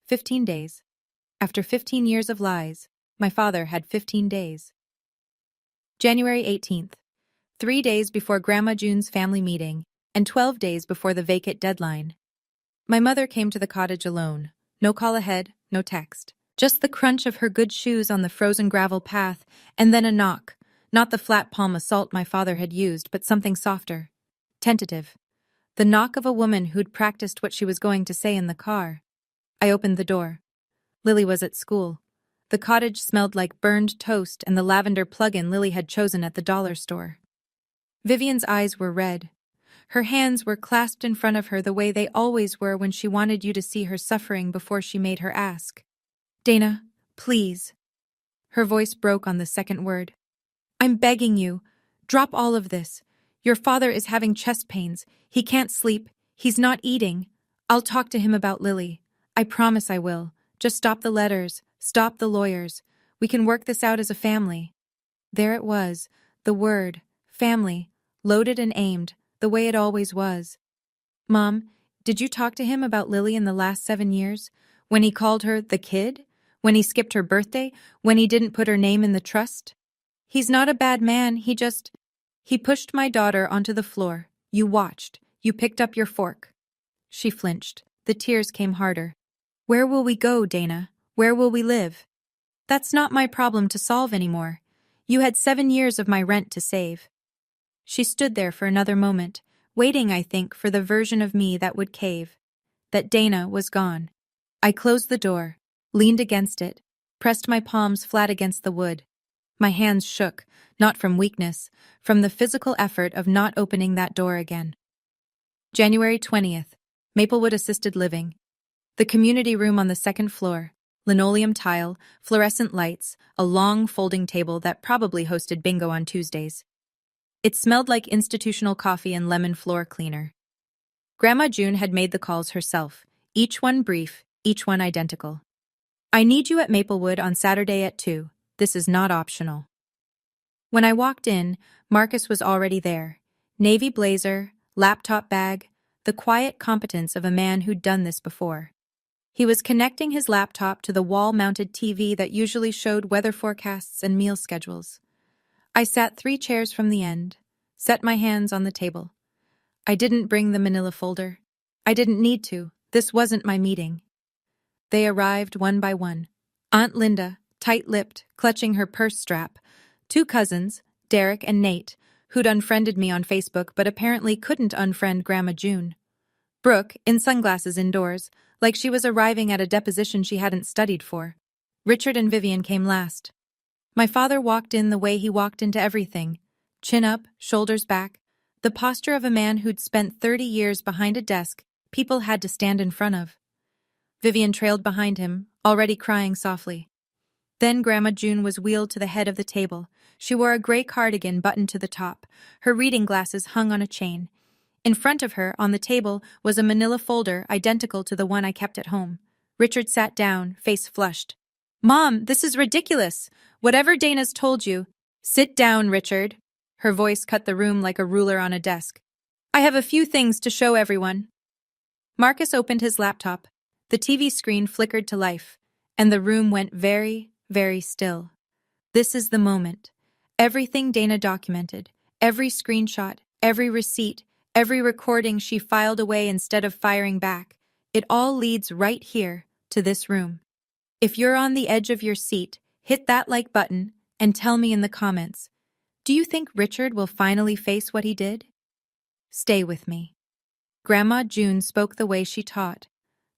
15 days. After 15 years of lies, my father had 15 days. January 18th. 3 days before Grandma June's family meeting, and 12 days before the vacate deadline. My mother came to the cottage alone. No call ahead, no text. Just the crunch of her good shoes on the frozen gravel path, and then a knock. Not the flat palm assault my father had used, but something softer. Tentative. The knock of a woman who'd practiced what she was going to say in the car. I opened the door. Lily was at school. The cottage smelled like burned toast and the lavender plug-in Lily had chosen at the dollar store. Vivian's eyes were red. Her hands were clasped in front of her the way they always were when she wanted you to see her suffering before she made her ask. Dana, please. Her voice broke on the second word. I'm begging you. Drop all of this. Your father is having chest pains. He can't sleep. He's not eating. I'll talk to him about Lily. I promise I will. Just stop the letters. Stop the lawyers. We can work this out as a family. There it was, the word, family, loaded and aimed, the way it always was. Mom, did you talk to him about Lily in the last 7 years? When he called her the kid? When he skipped her birthday? When he didn't put her name in the trust? He's not a bad man, He pushed my daughter onto the floor. You watched. You picked up your fork. She flinched. The tears came harder. Where will we go, Dana? Where will we live? That's not my problem to solve anymore. You had 7 years of my rent to save. She stood there for another moment, waiting, I think, for the version of me that would cave. That Dana was gone. I closed the door, leaned against it, pressed my palms flat against the wood. My hands shook, not from weakness, from the physical effort of not opening that door again. January 20th, Maplewood Assisted Living. The community room on the second floor, linoleum tile, fluorescent lights, a long folding table that probably hosted bingo on Tuesdays. It smelled like institutional coffee and lemon floor cleaner. Grandma June had made the calls herself, each one brief, each one identical. I need you at Maplewood on Saturday at 2. This is not optional. When I walked in, Marcus was already there. Navy blazer, laptop bag, the quiet competence of a man who'd done this before. He was connecting his laptop to the wall-mounted TV that usually showed weather forecasts and meal schedules. I sat 3 chairs from the end, set my hands on the table. I didn't bring the manila folder. I didn't need to. This wasn't my meeting. They arrived one by one. Aunt Linda, tight-lipped, clutching her purse strap. 2 cousins, Derek and Nate, who'd unfriended me on Facebook but apparently couldn't unfriend Grandma June. Brooke, in sunglasses indoors, like she was arriving at a deposition she hadn't studied for. Richard and Vivian came last. My father walked in the way he walked into everything. Chin up, shoulders back. The posture of a man who'd spent 30 years behind a desk people had to stand in front of. Vivian trailed behind him, already crying softly. Then Grandma June was wheeled to the head of the table. She wore a gray cardigan buttoned to the top. Her reading glasses hung on a chain. In front of her, on the table, was a manila folder identical to the one I kept at home. Richard sat down, face flushed. "Mom, this is ridiculous. Whatever Dana's told you." "Sit down, Richard." Her voice cut the room like a ruler on a desk. "I have a few things to show everyone." Marcus opened his laptop. The TV screen flickered to life, and the room went very, very still. This is the moment. Everything Dana documented, every screenshot, every receipt, every recording she filed away instead of firing back, it all leads right here, to this room. If you're on the edge of your seat, hit that like button and tell me in the comments, do you think Richard will finally face what he did? Stay with me. Grandma June spoke the way she taught.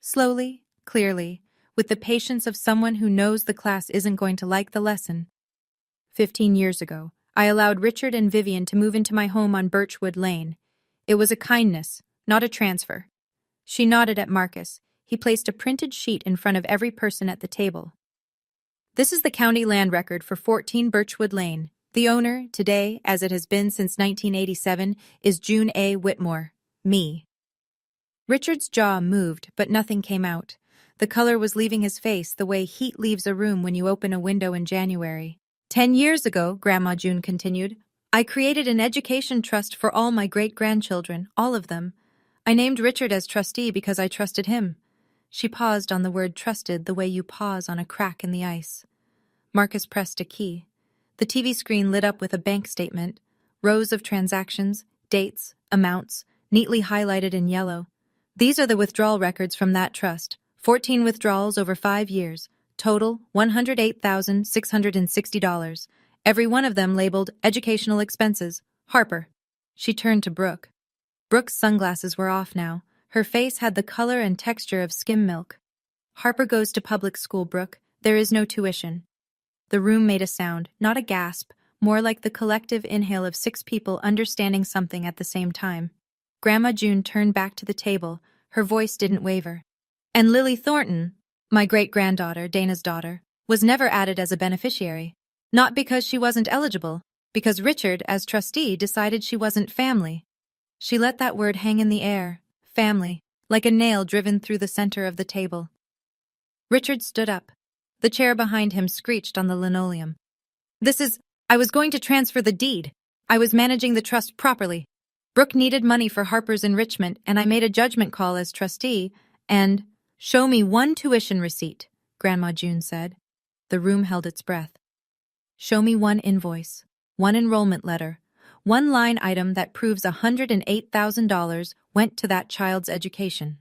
Slowly, clearly, with the patience of someone who knows the class isn't going to like the lesson. 15 years ago, I allowed Richard and Vivian to move into my home on Birchwood Lane. It was a kindness, not a transfer. She nodded at Marcus. He placed a printed sheet in front of every person at the table. This is the county land record for 14 Birchwood Lane. The owner, today, as it has been since 1987, is June A. Whitmore, me. Richard's jaw moved, but nothing came out. The color was leaving his face the way heat leaves a room when you open a window in January. 10 years ago, Grandma June continued, I created an education trust for all my great-grandchildren, all of them. I named Richard as trustee because I trusted him. She paused on the word trusted the way you pause on a crack in the ice. Marcus pressed a key. The TV screen lit up with a bank statement, rows of transactions, dates, amounts, neatly highlighted in yellow. These are the withdrawal records from that trust. 14 withdrawals over 5 years. Total, $108,660. Every one of them labeled educational expenses. Harper. She turned to Brooke. Brooke's sunglasses were off now. Her face had the color and texture of skim milk. Harper goes to public school, Brooke. There is no tuition. The room made a sound, not a gasp, more like the collective inhale of 6 people understanding something at the same time. Grandma June turned back to the table. Her voice didn't waver. And Lily Thornton, my great-granddaughter, Dana's daughter, was never added as a beneficiary. Not because she wasn't eligible, because Richard, as trustee, decided she wasn't family. She let that word hang in the air, family, like a nail driven through the center of the table. Richard stood up. The chair behind him screeched on the linoleum. I was going to transfer the deed. I was managing the trust properly. Brooke needed money for Harper's enrichment, and I made a judgment call as trustee, and... Show me one tuition receipt, Grandma June said. The room held its breath. Show me one invoice, one enrollment letter, one line item that proves $108,000 went to that child's education.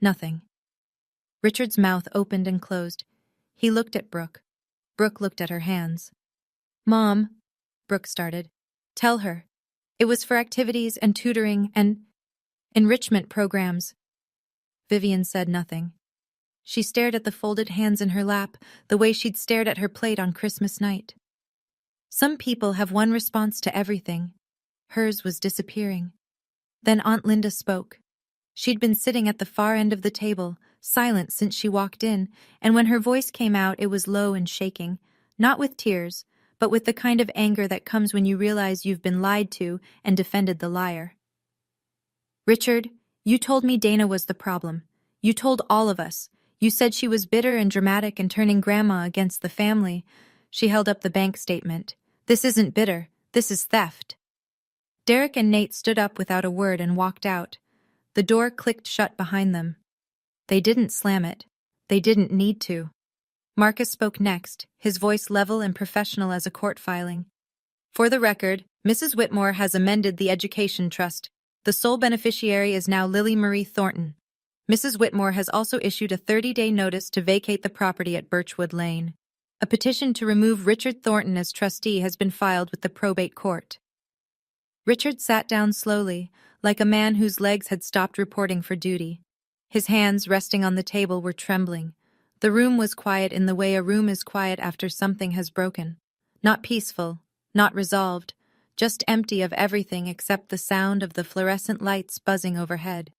Nothing. Richard's mouth opened and closed. He looked at Brooke. Brooke looked at her hands. Mom, Brooke started. Tell her. It was for activities and tutoring and enrichment programs. Vivian said nothing. She stared at the folded hands in her lap, the way she'd stared at her plate on Christmas night. Some people have one response to everything. Hers was disappearing. Then Aunt Linda spoke. She'd been sitting at the far end of the table, silent since she walked in, and when her voice came out it was low and shaking, not with tears, but with the kind of anger that comes when you realize you've been lied to and defended the liar. Richard, you told me Dana was the problem. You told all of us. You said she was bitter and dramatic and turning Grandma against the family. She held up the bank statement. This isn't bitter. This is theft. Derek and Nate stood up without a word and walked out. The door clicked shut behind them. They didn't slam it. They didn't need to. Marcus spoke next, his voice level and professional as a court filing. For the record, Mrs. Whitmore has amended the Education Trust. The sole beneficiary is now Lily Marie Thornton. Mrs. Whitmore has also issued a 30-day notice to vacate the property at Birchwood Lane. A petition to remove Richard Thornton as trustee has been filed with the probate court. Richard sat down slowly, like a man whose legs had stopped reporting for duty. His hands, resting on the table, were trembling. The room was quiet in the way a room is quiet after something has broken. Not peaceful, not resolved, just empty of everything except the sound of the fluorescent lights buzzing overhead.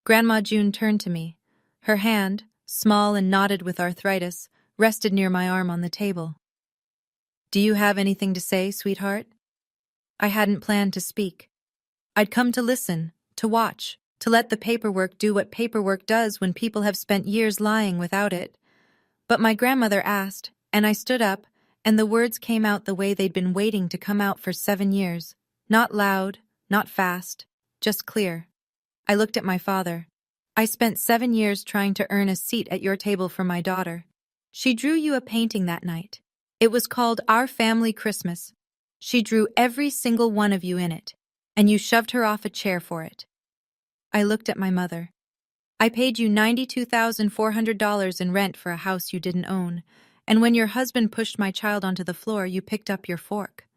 Grandma June turned to me. Her hand, small and knotted with arthritis, rested near my arm on the table. "Do you have anything to say, sweetheart?" I hadn't planned to speak. I'd come to listen, to watch, to let the paperwork do what paperwork does when people have spent years lying without it. But my grandmother asked, and I stood up, and the words came out the way they'd been waiting to come out for 7 years. Not loud, not fast, just clear. I looked at my father. "I spent 7 years trying to earn a seat at your table for my daughter. She drew you a painting that night. It was called Our Family Christmas. She drew every single one of you in it, and you shoved her off a chair for it." I looked at my mother. "I paid you $92,400 in rent for a house you didn't own, and when your husband pushed my child onto the floor, you picked up your fork."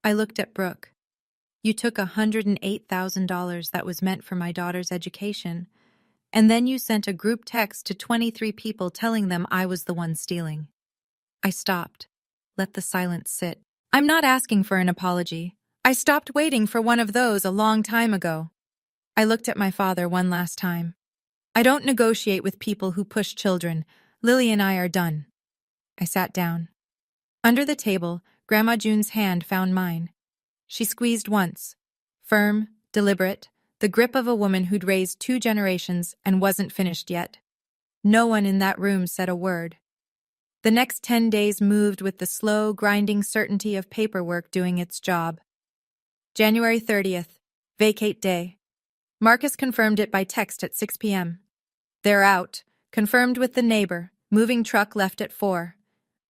I looked at Brooke. "You took $108,000 that was meant for my daughter's education, and then you sent a group text to 23 people telling them I was the one stealing." I stopped. Let the silence sit. "I'm not asking for an apology. I stopped waiting for one of those a long time ago." I looked at my father one last time. "I don't negotiate with people who push children. Lily and I are done." I sat down. Under the table, Grandma June's hand found mine. She squeezed once. Firm, deliberate, the grip of a woman who'd raised 2 generations and wasn't finished yet. No one in that room said a word. The next 10 days moved with the slow, grinding certainty of paperwork doing its job. January 30th, vacate day. Marcus confirmed it by text at 6 p.m. "They're out. Confirmed with the neighbor. Moving truck left at 4.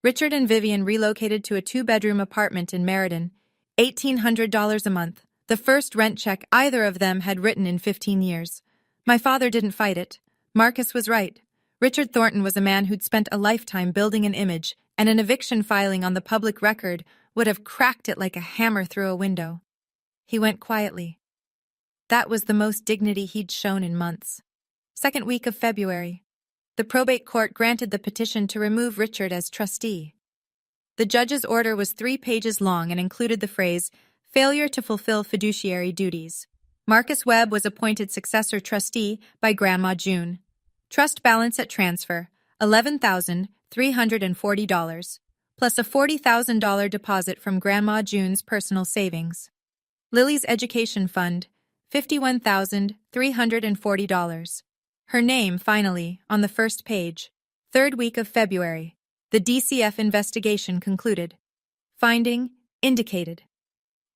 Richard and Vivian relocated to a 2-bedroom apartment in Meriden. $1,800 a month. The first rent check either of them had written in 15 years. My father didn't fight it. Marcus was right. Richard Thornton was a man who'd spent a lifetime building an image, and an eviction filing on the public record would have cracked it like a hammer through a window. He went quietly. That was the most dignity he'd shown in months. Second week of February. The probate court granted the petition to remove Richard as trustee. The judge's order was 3 pages long and included the phrase, "failure to fulfill fiduciary duties." Marcus Webb was appointed successor trustee by Grandma June. Trust balance at transfer, $11,340, plus a $40,000 deposit from Grandma June's personal savings. Lily's education fund, $51,340. Her name, finally, on the first page. Third week of February. The DCF investigation concluded. Finding, indicated.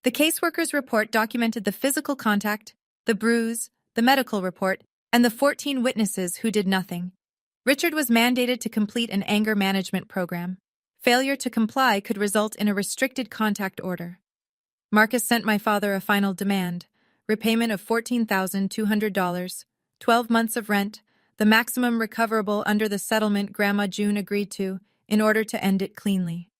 The caseworker's report documented the physical contact, the bruise, the medical report, and the 14 witnesses who did nothing. Richard was mandated to complete an anger management program. Failure to comply could result in a restricted contact order. Marcus sent my father a final demand, repayment of $14,200, 12 months of rent, the maximum recoverable under the settlement Grandma June agreed to, in order to end it cleanly.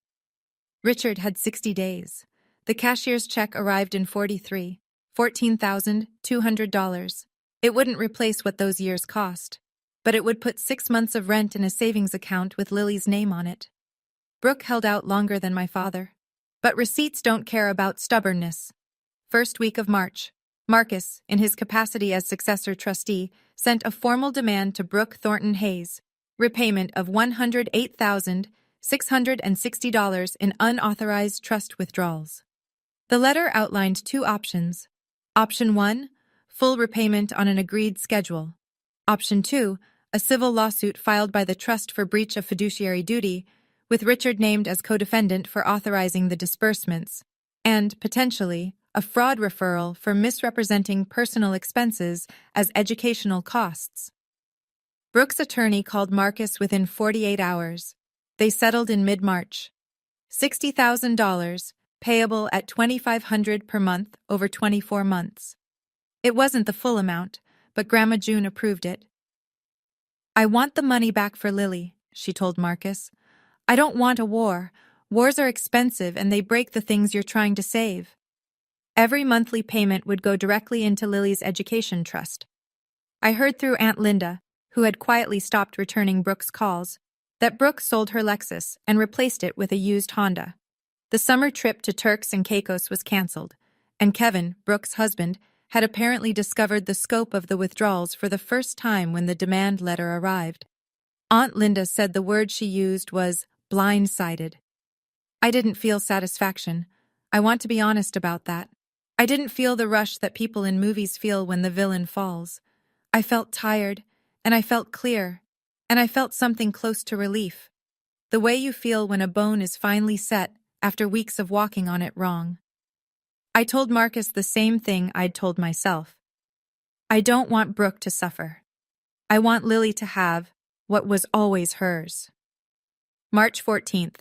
Richard had 60 days. The cashier's check arrived in 43, $14,200. It wouldn't replace what those years cost, but it would put 6 months of rent in a savings account with Lily's name on it. Brooke held out longer than my father. But receipts don't care about stubbornness. First week of March. Marcus, in his capacity as successor trustee, sent a formal demand to Brooke Thornton Hayes, repayment of $108,660 in unauthorized trust withdrawals. The letter outlined 2 options. Option 1, full repayment on an agreed schedule. Option 2, a civil lawsuit filed by the trust for breach of fiduciary duty, with Richard named as co-defendant for authorizing the disbursements, and, potentially, a fraud referral for misrepresenting personal expenses as educational costs. Brooke's attorney called Marcus within 48 hours. They settled in mid-March. $60,000, payable at $2,500 per month over 24 months. It wasn't the full amount, but Grandma June approved it. "I want the money back for Lily," she told Marcus. "I don't want a war. Wars are expensive and they break the things you're trying to save." Every monthly payment would go directly into Lily's education trust. I heard through Aunt Linda, who had quietly stopped returning Brooke's calls, that Brooke sold her Lexus and replaced it with a used Honda. The summer trip to Turks and Caicos was cancelled, and Kevin, Brooke's husband, had apparently discovered the scope of the withdrawals for the first time when the demand letter arrived. Aunt Linda said the word she used was blindsided. I didn't feel satisfaction. I want to be honest about that. I didn't feel the rush that people in movies feel when the villain falls. I felt tired, and I felt clear, and I felt something close to relief. The way you feel when a bone is finally set after weeks of walking on it wrong. I told Marcus the same thing I'd told myself. I don't want Brooke to suffer. I want Lily to have what was always hers. March 14th.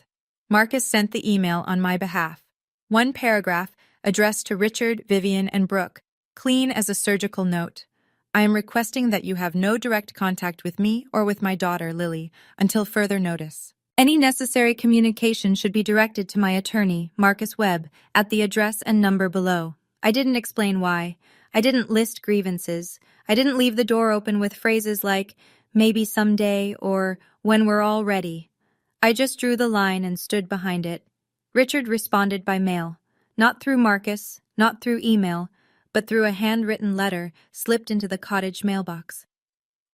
Marcus sent the email on my behalf. One paragraph addressed to Richard, Vivian, and Brooke, clean as a surgical note. I am requesting that you have no direct contact with me or with my daughter, Lily, until further notice. Any necessary communication should be directed to my attorney, Marcus Webb, at the address and number below. I didn't explain why. I didn't list grievances. I didn't leave the door open with phrases like, maybe someday, or when we're all ready. I just drew the line and stood behind it. Richard responded by mail. Not through Marcus, not through email, but through a handwritten letter slipped into the cottage mailbox.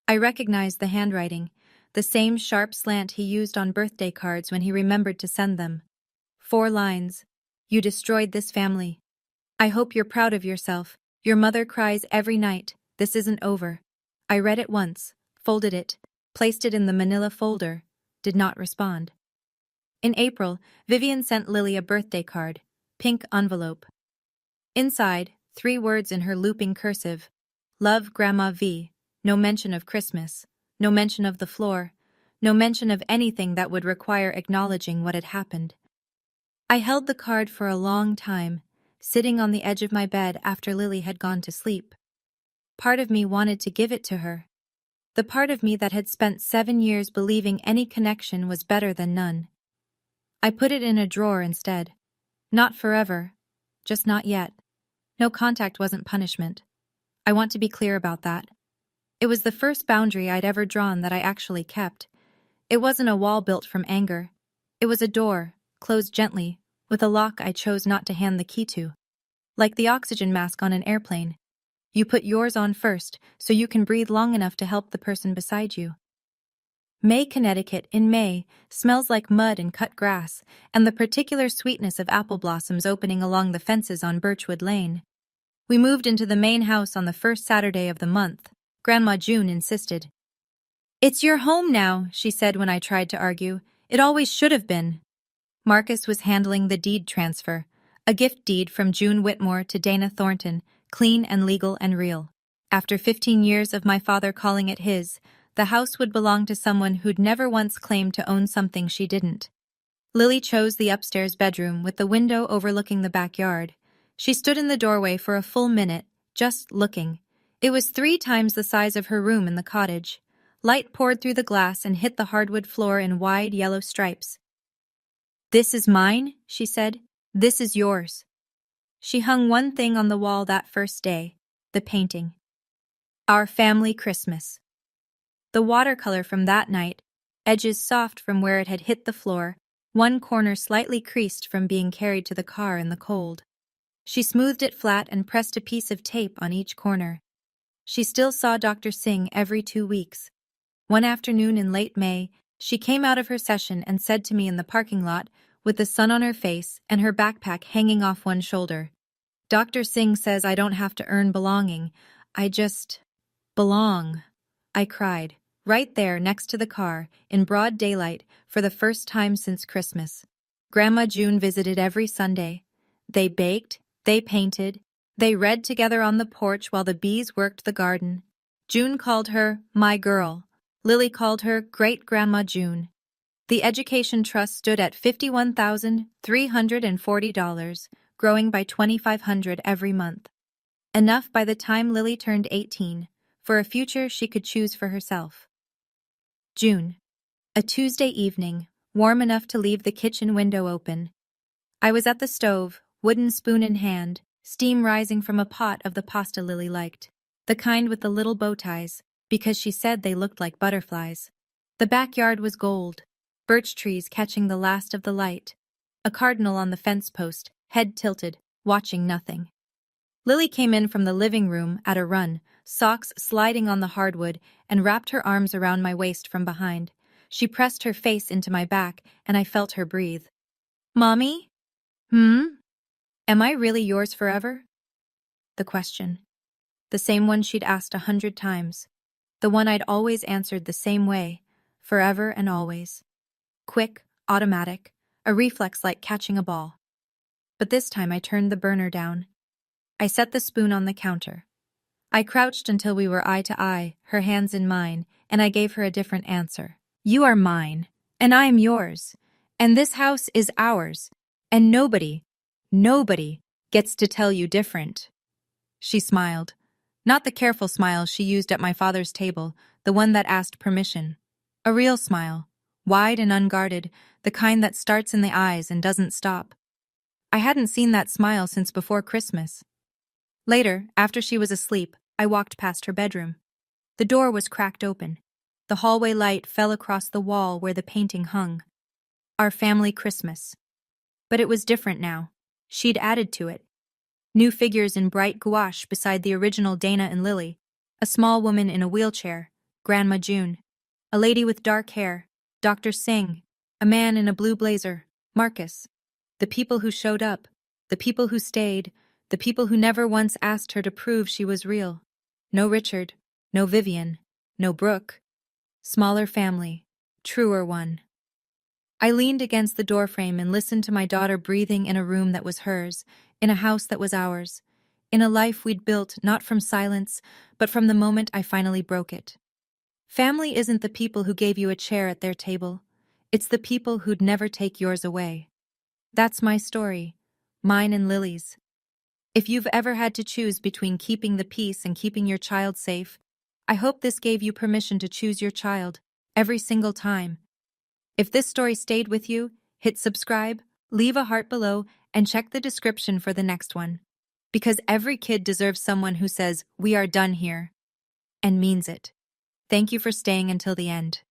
I recognized the handwriting, the same sharp slant he used on birthday cards when he remembered to send them. 4 lines. You destroyed this family. I hope you're proud of yourself. Your mother cries every night. This isn't over. I read it once, folded it, placed it in the manila folder, did not respond. In April, Vivian sent Lily a birthday card, pink envelope. Inside, 3 words in her looping cursive. Love, Grandma V. No mention of Christmas. No mention of the floor. No mention of anything that would require acknowledging what had happened. I held the card for a long time, sitting on the edge of my bed after Lily had gone to sleep. Part of me wanted to give it to her. The part of me that had spent 7 years believing any connection was better than none. I put it in a drawer instead. Not forever. Just not yet. No contact wasn't punishment. I want to be clear about that. It was the first boundary I'd ever drawn that I actually kept. It wasn't a wall built from anger. It was a door, closed gently, with a lock I chose not to hand the key to. Like the oxygen mask on an airplane. You put yours on first, so you can breathe long enough to help the person beside you. May, Connecticut, in May, smells like mud and cut grass, and the particular sweetness of apple blossoms opening along the fences on Birchwood Lane. We moved into the main house on the first Saturday of the month. Grandma June insisted. It's your home now, she said when I tried to argue. It always should have been. Marcus was handling the deed transfer, a gift deed from June Whitmore to Dana Thornton, clean and legal and real. After 15 years of my father calling it his, the house would belong to someone who'd never once claimed to own something she didn't. Lily chose the upstairs bedroom with the window overlooking the backyard. She stood in the doorway for a full minute, just looking. It was 3 times the size of her room in the cottage. Light poured through the glass and hit the hardwood floor in wide yellow stripes. This is mine, she said. This is yours. She hung one thing on the wall that first day, the painting. Our family Christmas. The watercolor from that night, edges soft from where it had hit the floor, one corner slightly creased from being carried to the car in the cold. She smoothed it flat and pressed a piece of tape on each corner. She still saw Dr. Singh every 2 weeks. One afternoon in late May, she came out of her session and said to me in the parking lot, with the sun on her face and her backpack hanging off one shoulder, Dr. Singh says I don't have to earn belonging. I just belong. I cried, right there next to the car, in broad daylight, for the first time since Christmas. Grandma June visited every Sunday. They baked, they painted, they read together on the porch while the bees worked the garden. June called her my girl. Lily called her Great-Grandma June. The education trust stood at $51,340, growing by $2,500 every month. Enough by the time Lily turned 18, for a future she could choose for herself. June. A Tuesday evening, warm enough to leave the kitchen window open. I was at the stove, wooden spoon in hand, steam rising from a pot of the pasta Lily liked, the kind with the little bow ties, because she said they looked like butterflies. The backyard was gold, birch trees catching the last of the light, a cardinal on the fence post, head tilted, watching nothing. Lily came in from the living room at a run, socks sliding on the hardwood, and wrapped her arms around my waist from behind. She pressed her face into my back, and I felt her breathe. "Mommy? Am I really yours forever?" The question. The same one she'd asked 100 times. The one I'd always answered the same way, forever and always. Quick, automatic, a reflex like catching a ball. But this time I turned the burner down. I set the spoon on the counter. I crouched until we were eye to eye, her hands in mine, and I gave her a different answer. "You are mine, and I am yours, and this house is ours, and nobody gets to tell you different." She smiled. Not the careful smile she used at my father's table, the one that asked permission. A real smile, wide and unguarded, the kind that starts in the eyes and doesn't stop. I hadn't seen that smile since before Christmas. Later, after she was asleep, I walked past her bedroom. The door was cracked open. The hallway light fell across the wall where the painting hung. Our family Christmas. But it was different now. She'd added to it. New figures in bright gouache beside the original Dana and Lily. A small woman in a wheelchair, Grandma June. A lady with dark hair, Dr. Singh. A man in a blue blazer, Marcus. The people who showed up. The people who stayed. The people who never once asked her to prove she was real. No Richard. No Vivian. No Brooke. Smaller family. Truer one. I leaned against the doorframe and listened to my daughter breathing in a room that was hers, in a house that was ours, in a life we'd built not from silence, but from the moment I finally broke it. Family isn't the people who gave you a chair at their table. It's the people who'd never take yours away. That's my story, mine and Lily's. If you've ever had to choose between keeping the peace and keeping your child safe, I hope this gave you permission to choose your child, every single time. If this story stayed with you, hit subscribe, leave a heart below, and check the description for the next one. Because every kid deserves someone who says, "We are done here," and means it. Thank you for staying until the end.